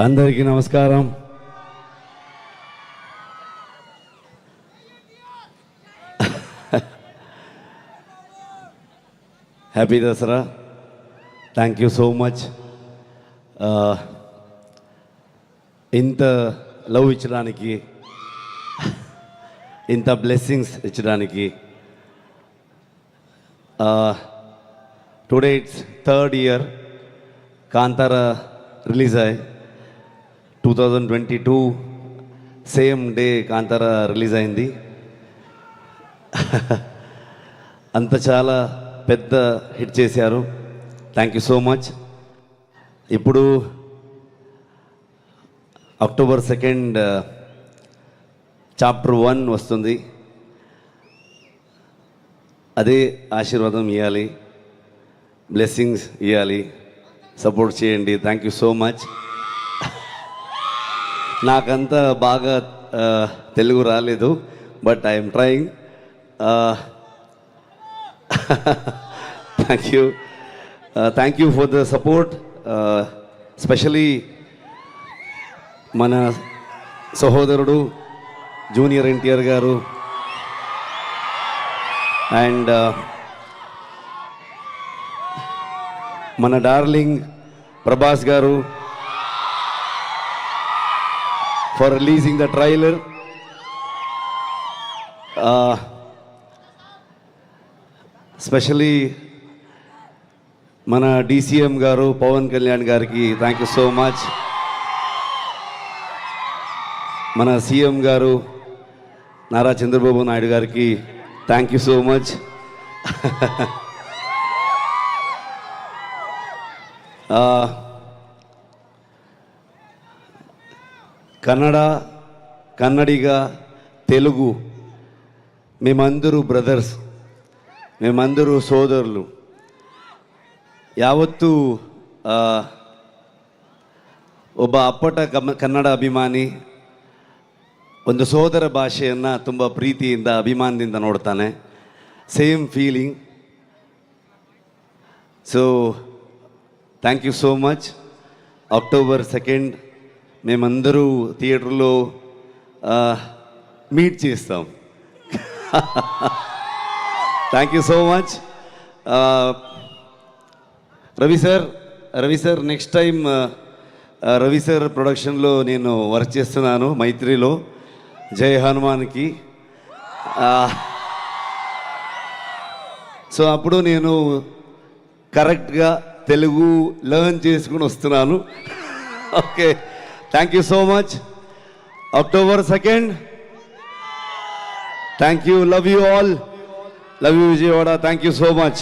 అందరికీ నమస్కారం. Happy Dasara. Thank you so much. ఇంత లవ్ ఇచ్చడానికి, ఇంత బ్లెస్సింగ్స్ ఇచ్చడానికి. Today it's 3rd year Kantara release అయ్యి 2022 సేమ్ డే కాంతారా రిలీజ్ అయింది. అంత చాలా పెద్ద హిట్ చేశారు. Thank you so much. ఇప్పుడు October 2nd Chapter 1 వస్తుంది. అదే ఆశీర్వాదం ఇవ్వాలి, బ్లెస్సింగ్స్ ఇవ్వాలి, సపోర్ట్ చేయండి. Thank you so much. నాకంత బాగా తెలుగు రాలేదు, but I'm trying. Thank you for the support. Especially మన సహోదరుడు జూనియర్ ఎన్టీఆర్ గారు అండ్ మన డార్లింగ్ ప్రభాస్ గారు for releasing the trailer. Especially మన DCM గారు పవన్ కళ్యాణ్ గారికి థ్యాంక్ యూ సో మచ్. మన CM గారు నారా చంద్రబాబు నాయుడు గారికి thank you so much. Kannadiga Telugu మేమందరూ బ్రదర్స్, మేమందరూ సోదరులు. ಯಾವತ್ತೂ ಒಬ್ಬ ಅಪ್ಪಟ ಕನ್ನಡ ಅಭಿಮಾನಿ ಒಂದು ಸೋದರ ಭಾಷೆಯನ್ನು ತುಂಬ ಪ್ರೀತಿಯಿಂದ ಅಭಿಮಾನದಿಂದ ನೋಡ್ತಾನೆ. Same feeling. So thank you so much. October 2nd మేమందరూ థియేటర్లో మీట్ చేస్తాం. Thank you so much. Ravi sir next time Ravi sir ప్రొడక్షన్లో నేను వర్క్ చేస్తున్నాను మైత్రిలో, జై హనుమాన్కి. సో అప్పుడు నేను కరెక్ట్గా తెలుగు లెర్న్ చేసుకుని వస్తున్నాను. Okay, thank you so much. October 2nd. Thank you. Love you all. Love you Vijayawada. Thank you so much.